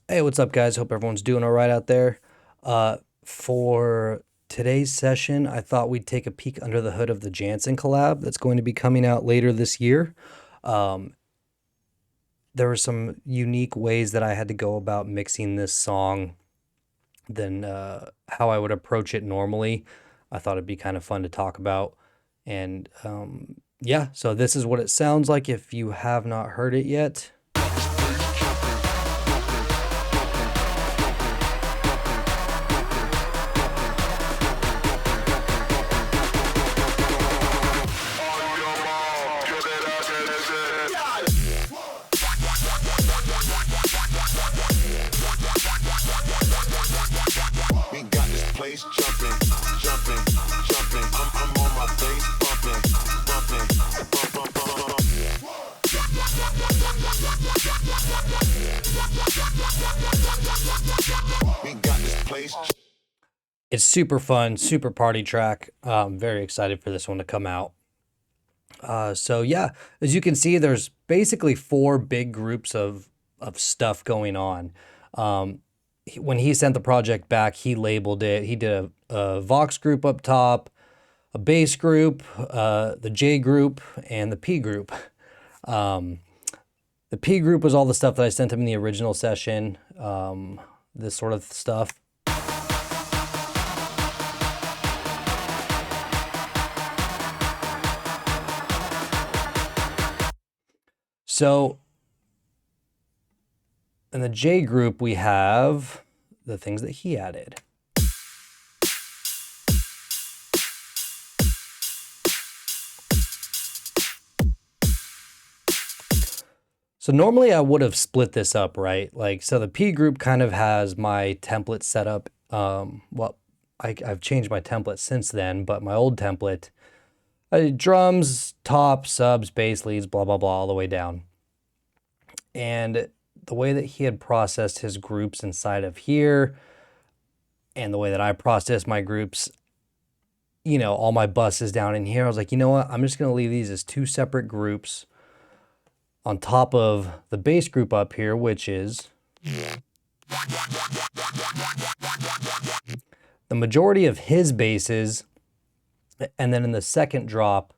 Hey, what's up, guys? Hope everyone's doing all right out there. For today's session, I thought we'd take a peek under the hood of the Jantsen collab that's going to be coming out later this year. Um, there were some unique ways that I had to go about mixing this song than how I would approach it normally. I thought it'd be kind of fun to talk about. And yeah, so this is what it sounds like if you have not heard it yet. It's super fun, super party track. Very excited for this one to come out. So yeah, as you can see, there's basically four big groups of stuff going on. When he sent the project back, he labeled it. He did a Vox group up top, a bass group, the J group, and the P group. The P group was all the stuff that I sent him in the original session. This sort of stuff. So in the J group, we have the things that he added. So normally I would have split this up, right? Like, so the P group kind of has my template set up. Well, I've changed my template since then, but my old template, drums, top, subs, bass, leads, blah, blah, blah, all the way down. And the way that he had processed his groups inside of here and the way that I process my groups, you know, all my buses down in here, I was like, you know what? I'm just going to leave these as two separate groups on top of the bass group up here, which is the majority of his basses. And then in the second drop,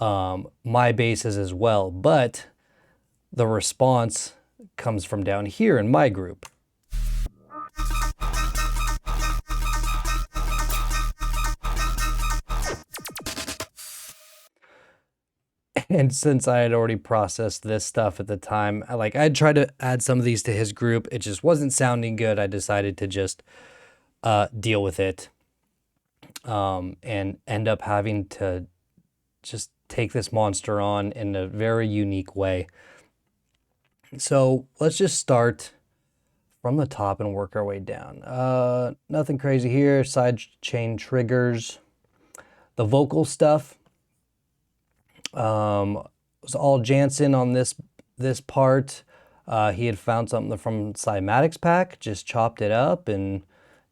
my basses as well. But the response comes from down here in my group. And since I had already processed this stuff at the time, I'd tried to add some of these to his group. It just wasn't sounding good. I decided to just deal with it and end up having to just take this monster on in a very unique way. So let's just start from the top and work our way down. Nothing crazy here. Side chain triggers. The vocal stuff was all Jantsen on this part. He had found something from Cymatics pack, just chopped it up and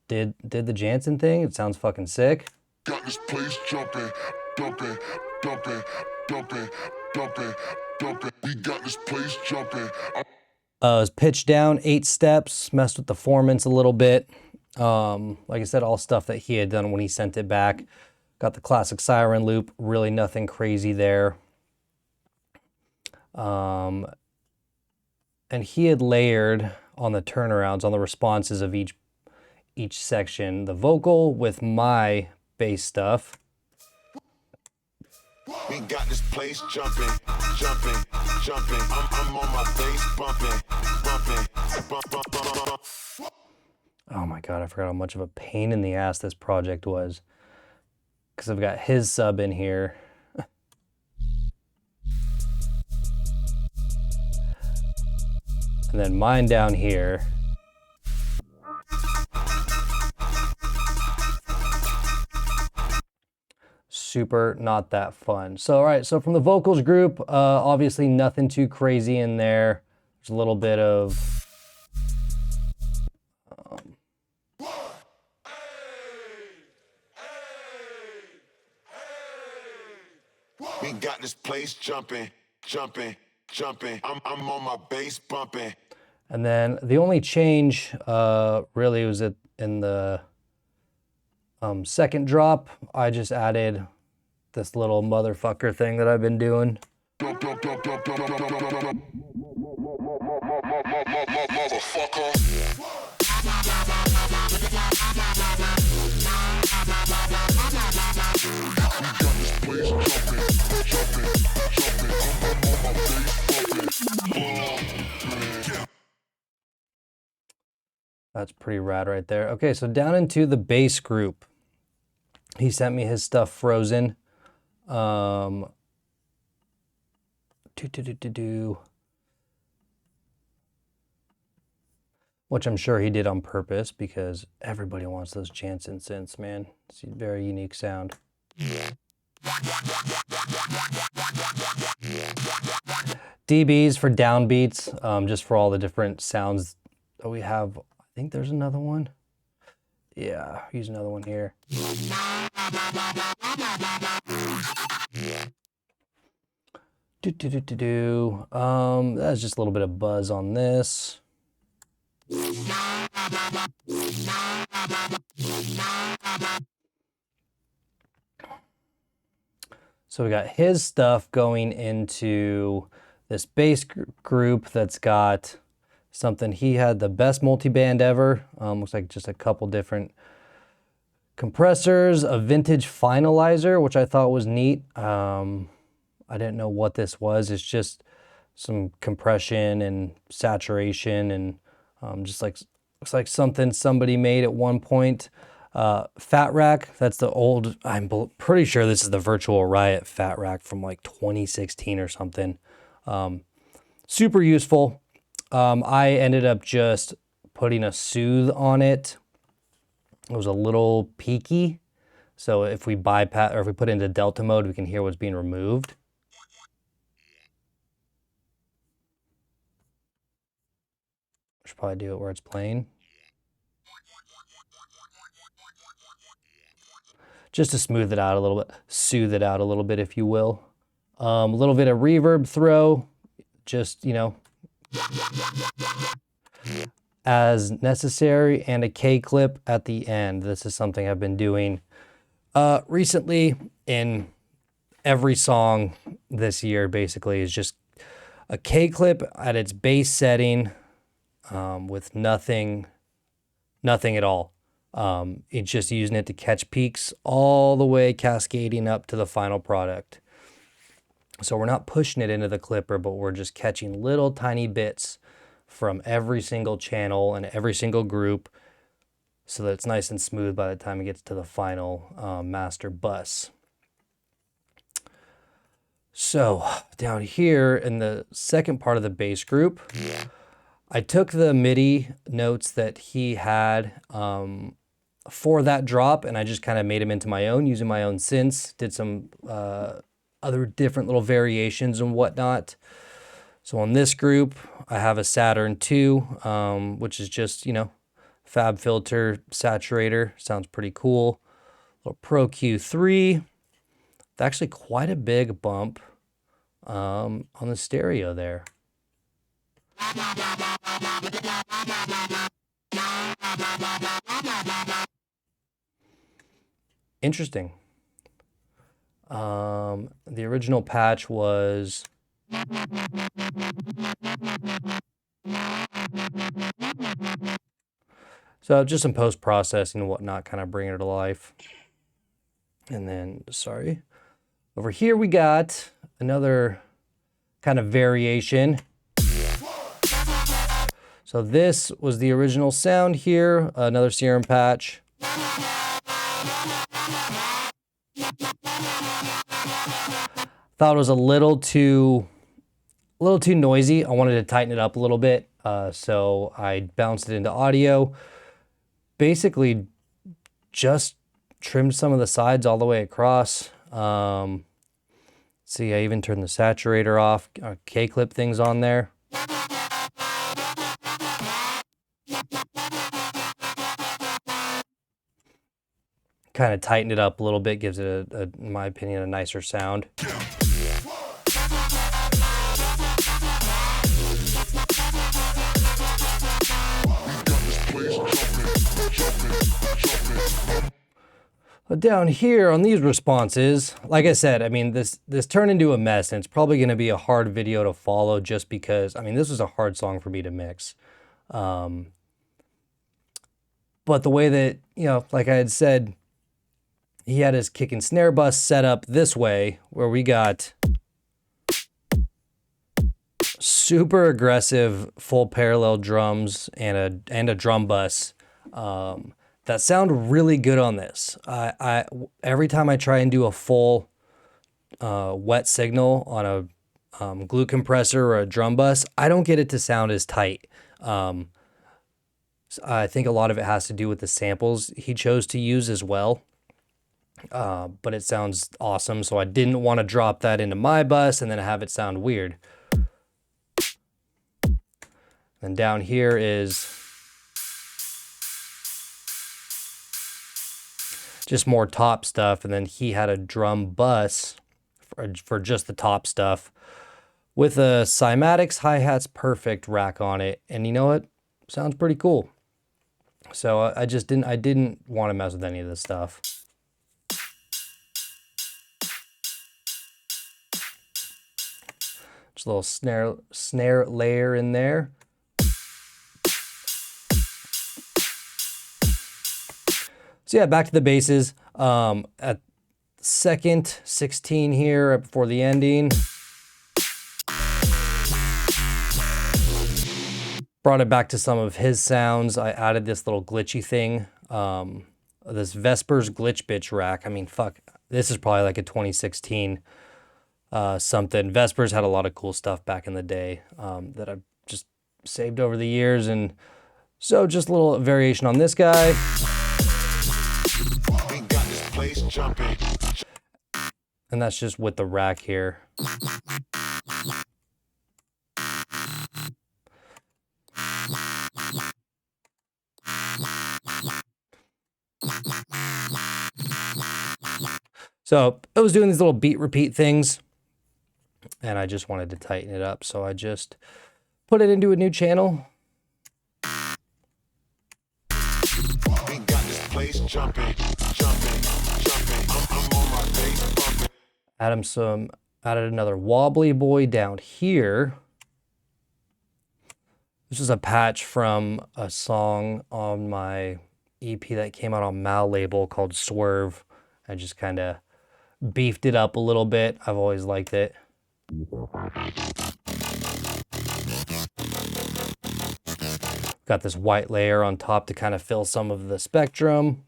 did the Jantsen thing. It sounds fucking sick. Got this place jumping, dumping, dumping, dumping, dumping, dumping. We got this place jumping. It was pitched down 8 steps, messed with the formants a little bit. Like I said, all stuff that he had done when he sent it back. Got the classic siren loop, really nothing crazy there. And he had layered on the turnarounds, on the responses of each section, the vocal with my bass stuff. We got this place jumping, jumping, jumping. I'm on my bass bumping, bumping. Oh my God, I forgot how much of a pain in the ass this project was. Because I've got his sub in here. And then mine down here. Super not that fun. So, all right, so from the vocals group, obviously nothing too crazy in there. There's a little bit of We got this place jumping, jumping, jumping. I'm on my bass bumping. And then the only change really was in the second drop. I just added this little motherfucker thing that I've been doing. That's pretty rad right there. Okay, so down into the bass group. He sent me his stuff frozen. Which I'm sure he did on purpose because everybody wants those Jantsen synths, man. It's a very unique sound. dBs for downbeats, just for all the different sounds that we have. I think there's another one. Yeah, use another one here. That's just a little bit of buzz on this. So we got his stuff going into this bass group that's got something. He had the best multiband ever. Looks like just a couple different compressors, a vintage finalizer, which I thought was neat. I didn't know what this was. It's just some compression and saturation and just like, looks like something somebody made at one point. Fat Rack, that's the old, I'm pretty sure this is the Virtual Riot Fat Rack from like 2016 or something. Super useful. I ended up just putting a soothe on it. It was a little peaky. So if we bypass, or if we put it into Delta mode, we can hear what's being removed. Should probably do it where it's playing. Just to smooth it out a little bit, soothe it out a little bit, if you will. A little bit of reverb throw, just, you know, as necessary, and a K-clip at the end. This is something I've been doing recently in every song this year, basically, is just a K-clip at its base setting with nothing at all. It's just using it to catch peaks all the way cascading up to the final product. So we're not pushing it into the clipper, but we're just catching little tiny bits from every single channel and every single group so that it's nice and smooth by the time it gets to the final master bus. So down here in the second part of the bass group, I took the MIDI notes that he had for that drop, and I just kind of made them into my own using my own synths, did some other different little variations and whatnot. So on this group, I have a Saturn 2, which is just, you know, Fab Filter saturator. Sounds pretty cool. Little Pro Q3. It's actually quite a big bump on the stereo there. Interesting. The original patch was so just some post-processing and whatnot, kind of bringing it to life. And then, sorry, over here we got another kind of variation. So this was the original sound here, another serum patch. Thought it was a little too noisy. I wanted to tighten it up a little bit, so I bounced it into audio. Basically, just trimmed some of the sides all the way across. See, I even turned the saturator off, K-clip things on there. Kind of tightened it up a little bit, gives it, in my opinion, a nicer sound. Down here on these responses, like I said, I mean, this turned into a mess, and it's probably going to be a hard video to follow just because, I mean, this was a hard song for me to mix. But the way that, you know, like I had said, he had his kick and snare bus set up this way, where we got super aggressive full parallel drums and a drum bus. That sound really good on this. Every time I try and do a full wet signal on a glue compressor or a drum bus, I don't get it to sound as tight. I think a lot of it has to do with the samples he chose to use as well. But it sounds awesome, so I didn't want to drop that into my bus and then have it sound weird. And down here is just more top stuff, and then he had a drum bus for just the top stuff with a Cymatics hi-hats perfect rack on it, and you know what? Sounds pretty cool. So I didn't want to mess with any of this stuff. Just a little snare layer in there. So yeah, back to the basses. At second 16 here right before the ending. Brought it back to some of his sounds. I added this little glitchy thing. This Vespers Glitch Bitch rack. I mean, fuck, this is probably like a 2016 something. Vespers had a lot of cool stuff back in the day that I've just saved over the years. And so just a little variation on this guy. And that's just with the rack here. So I was doing these little beat repeat things, and I just wanted to tighten it up. So I just put it into a new channel. Added another wobbly boy down here. This is a patch from a song on my EP that came out on Mal label called Swerve. I just kind of beefed it up a little bit. I've always liked it. Got this white layer on top to kind of fill some of the spectrum.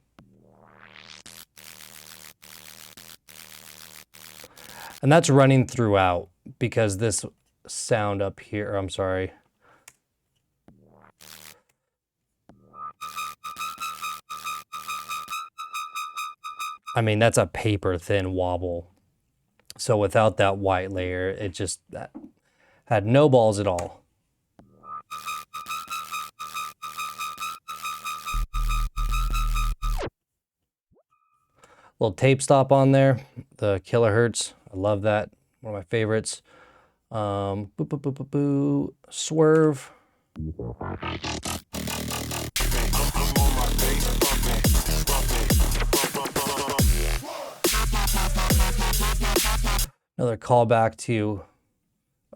And that's running throughout because this sound up here, I'm sorry. I mean, that's a paper thin wobble. So without that white layer, it just had no balls at all. Little tape stop on there, the kilohertz. I love that. One of my favorites. Boo, boo, boo, boo, boo. Swerve. Another callback to,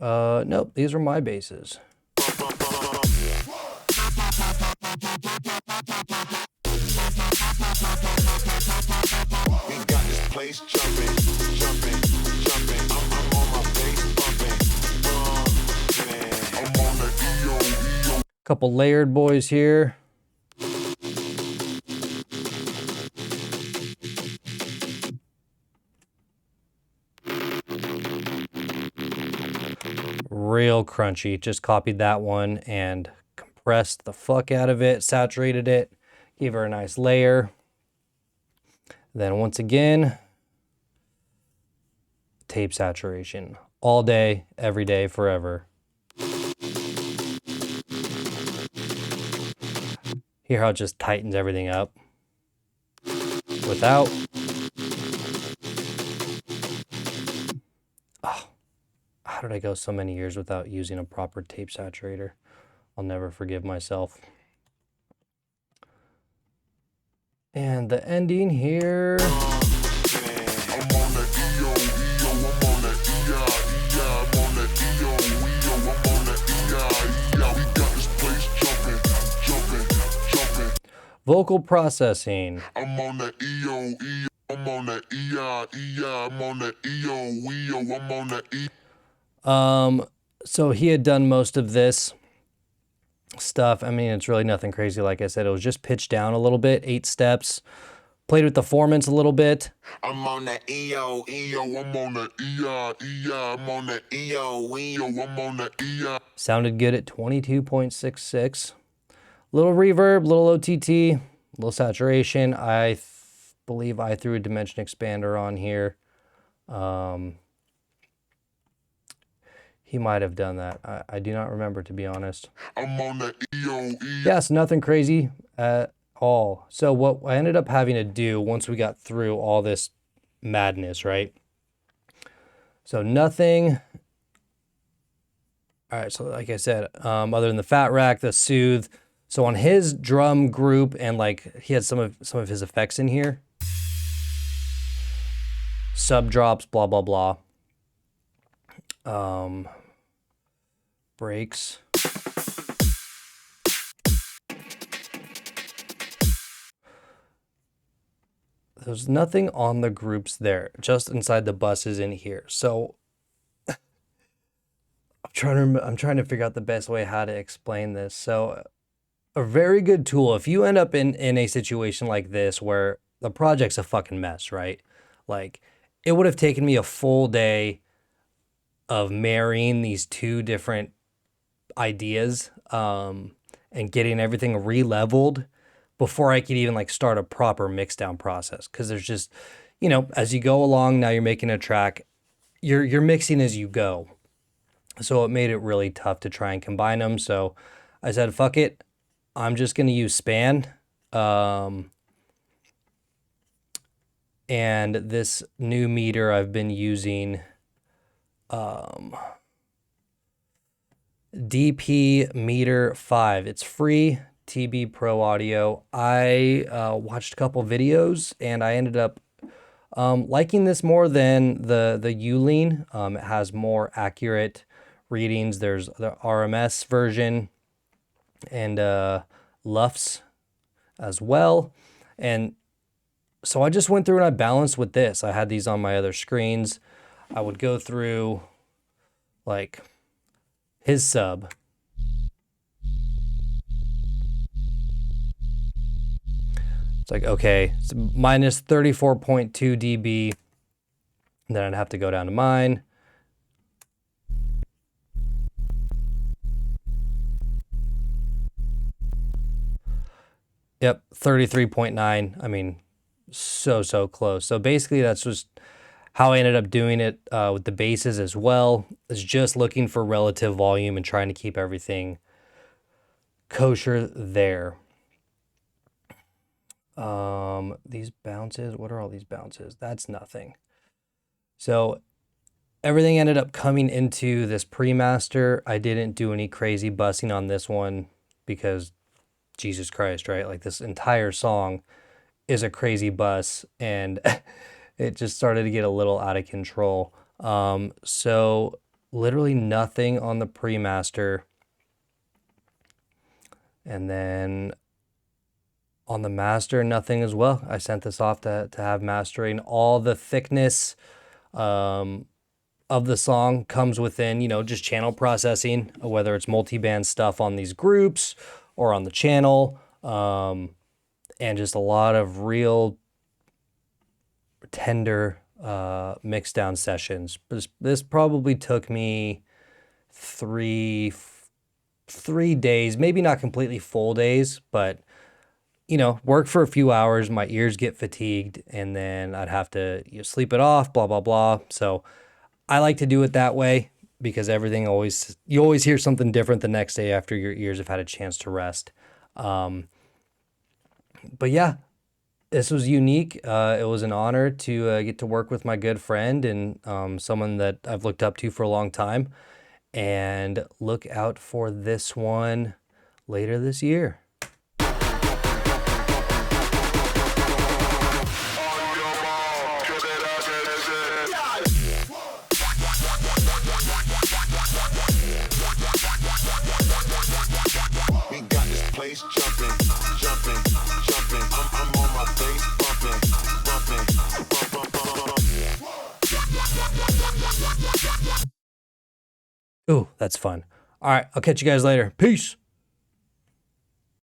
nope, these are my basses. Couple layered boys here. Real crunchy. Just copied that one and compressed the fuck out of it, saturated it, gave her a nice layer. Then once again, tape saturation. All day, every day, forever. Hear how it just tightens everything up. Without. Oh, how did I go so many years without using a proper tape saturator? I'll never forgive myself. And the ending here. Vocal processing. I'm on the EO, I'm on the I'm on the EO, I'm on the E. So he had done most of this stuff. I mean, it's really nothing crazy. Like I said, it was just pitched down a little bit, 8 steps. Played with the formants a little bit. I'm on the EO, I'm on the I'm on the EO, I'm on the Sounded good at 22.66. Little reverb, little OTT, little saturation. I believe I threw a dimension expander on here. He might have done that. I do not remember, to be honest. I'm on the EO. Yes, nothing crazy at all. So what I ended up having to do once we got through all this madness, right? So nothing. All right, so like I said, other than the fat rack, the soothe. So on his drum group, and like he had some of his effects in here. Sub drops, blah blah blah. Breaks. There's nothing on the groups there, just inside the buses in here. So I'm trying to figure out the best way how to explain this. So a very good tool, if you end up in a situation like this where the project's a fucking mess, right? Like, it would have taken me a full day of marrying these two different ideas and getting everything re-leveled before I could even like start a proper mix down process. Because there's just, you know, as you go along, now you're making a track, you're mixing as you go. So it made it really tough to try and combine them. So I said, fuck it. I'm just going to use span. And this new meter I've been using, DP Meter 5. It's free, TB Pro Audio. I watched a couple videos and I ended up liking this more than the Uline. It has more accurate readings. There's the RMS version and LUFS as well. And so I just went through and I balanced with this. I had these on my other screens. I would go through like his sub. It's like, okay, it's minus 34.2 dB. Then I'd have to go down to mine. Yep, 33.9. I mean, so close. So basically that's just how I ended up doing it with the basses as well. Is just looking for relative volume and trying to keep everything kosher there. These bounces, what are all these bounces? That's nothing. So everything ended up coming into this pre-master. I didn't do any crazy bussing on this one because Jesus Christ, right? Like this entire song is a crazy bus and it just started to get a little out of control. So literally nothing on the pre-master. And then on the master, nothing as well. I sent this off to have mastering. All the thickness of the song comes within, you know, just channel processing, whether it's multi-band stuff on these groups or on the channel, and just a lot of real tender mix down sessions. This probably took me three days, maybe not completely full days, but you know, work for a few hours, my ears get fatigued, and then I'd have to sleep it off, blah, blah, blah. So I like to do it that way because everything you always hear something different the next day after your ears have had a chance to rest. But yeah, this was unique. It was an honor to get to work with my good friend and someone that I've looked up to for a long time. And look out for this one later this year. Ooh, that's fun. All right, I'll catch you guys later. Peace.